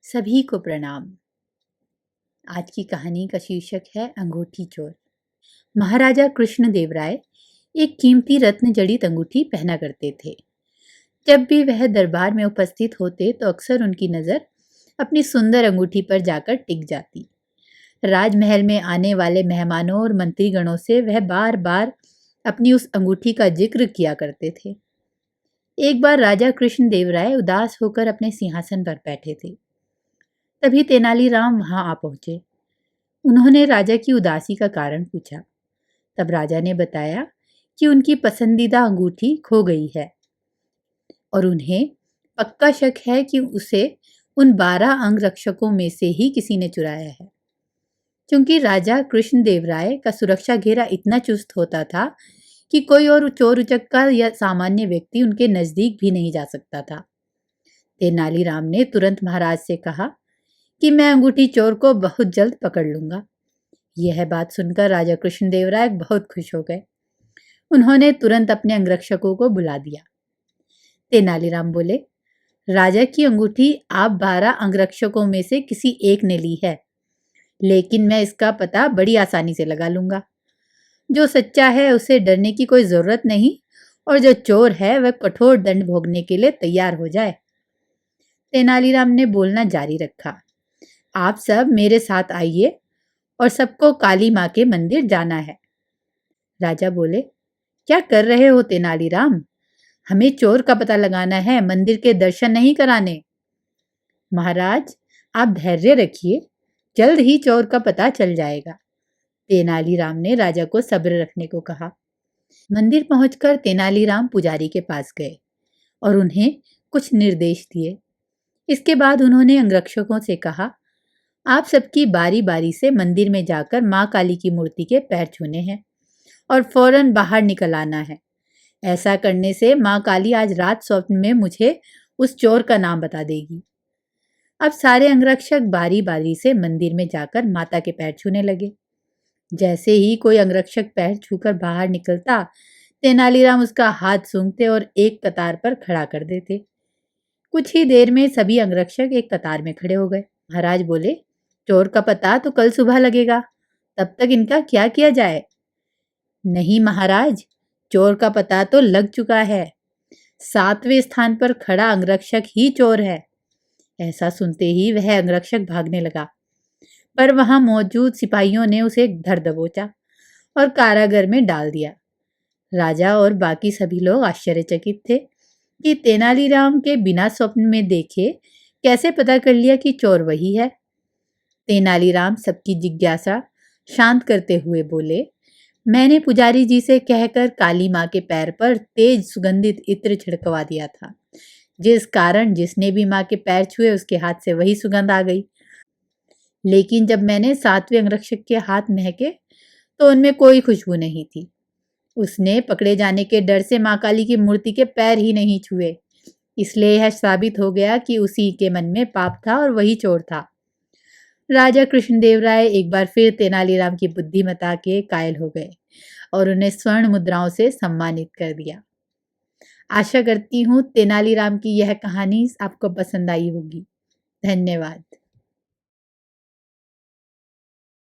सभी को प्रणाम। आज की कहानी का शीर्षक है अंगूठी चोर। महाराजा कृष्णदेव राय एक कीमती रत्न जड़ित अंगूठी पहना करते थे। जब भी वह दरबार में उपस्थित होते तो अक्सर उनकी नज़र अपनी सुंदर अंगूठी पर जाकर टिक जाती। राजमहल में आने वाले मेहमानों और मंत्रीगणों से वह बार बार अपनी उस अंगूठी का जिक्र किया करते थे। एक बार राजा कृष्णदेव राय उदास होकर अपने सिंहासन पर बैठे थे। तभी तेनालीराम वहां आ पहुंचे। उन्होंने राजा की उदासी का कारण पूछा। तब राजा ने बताया कि उनकी पसंदीदा अंगूठी खो गई है और उन्हें पक्का शक है कि उसे उन 12 अंगरक्षकों में से ही किसी ने चुराया है। क्योंकि राजा कृष्णदेव राय का सुरक्षा घेरा इतना चुस्त होता था कि कोई और चोर उचक्का या सामान्य व्यक्ति उनके नजदीक भी नहीं जा सकता था। तेनालीराम ने तुरंत महाराज से कहा कि मैं अंगूठी चोर को बहुत जल्द पकड़ लूंगा। यह बात सुनकर राजा कृष्णदेव राय बहुत खुश हो गए। उन्होंने तुरंत अपने अंगरक्षकों को बुला दिया। तेनालीराम बोले, राजा की अंगूठी आप 12 अंगरक्षकों में से किसी एक ने ली है, लेकिन मैं इसका पता बड़ी आसानी से लगा लूंगा। जो सच्चा है उसे डरने की कोई जरूरत नहीं और जो चोर है वह कठोर दंड भोगने के लिए तैयार हो जाए। तेनालीराम ने बोलना जारी रखा, आप सब मेरे साथ आइए और सबको काली माँ के मंदिर जाना है। राजा बोले, क्या कर रहे हो तेनालीराम? हमें चोर का पता लगाना है, मंदिर के दर्शन नहीं कराने। महाराज, आप धैर्य रखिए, जल्द ही चोर का पता चल जाएगा। तेनालीराम ने राजा को सब्र रखने को कहा। मंदिर पहुंचकर तेनालीराम पुजारी के पास गए और उन्हें कुछ निर्देश दिए। इसके बाद उन्होंने अंगरक्षकों से कहा, आप सबकी बारी बारी से मंदिर में जाकर माँ काली की मूर्ति के पैर छूने हैं और फौरन बाहर निकल आना है। ऐसा करने से माँ काली आज रात स्वप्न में मुझे उस चोर का नाम बता देगी। अब सारे अंगरक्षक बारी बारी से मंदिर में जाकर माता के पैर छूने लगे। जैसे ही कोई अंगरक्षक पैर छूकर बाहर निकलता, तेनालीराम उसका हाथ सूंघते और एक कतार पर खड़ा कर देते। कुछ ही देर में सभी अंगरक्षक एक कतार में खड़े हो गए। महाराज बोले, चोर का पता तो कल सुबह लगेगा, तब तक इनका क्या किया जाए? नहीं महाराज, चोर का पता तो लग चुका है। 7वें स्थान पर खड़ा अंगरक्षक ही चोर है। ऐसा सुनते ही वह अंगरक्षक भागने लगा, पर वहां मौजूद सिपाहियों ने उसे धर दबोचा और कारागार में डाल दिया। राजा और बाकी सभी लोग आश्चर्यचकित थे कि तेनालीराम के बिना स्वप्न में देखे कैसे पता कर लिया कि चोर वही है। तेनालीराम सबकी जिज्ञासा शांत करते हुए बोले, मैंने पुजारी जी से कहकर काली माँ के पैर पर तेज सुगंधित इत्र छिड़कवा दिया था, जिस कारण जिसने भी माँ के पैर छुए उसके हाथ से वही सुगंध आ गई। लेकिन जब मैंने 7वें अंगरक्षक के हाथ महके तो उनमें कोई खुशबू नहीं थी। उसने पकड़े जाने के डर से माँ काली की मूर्ति के पैर ही नहीं छुए। इसलिए यह साबित हो गया कि उसी के मन में पाप था और वही चोर था। राजा कृष्णदेव राय एक बार फिर तेनालीराम की बुद्धिमत्ता के कायल हो गए और उन्हें स्वर्ण मुद्राओं से सम्मानित कर दिया। आशा करती हूँ तेनालीराम की यह कहानी आपको पसंद आई होगी। धन्यवाद।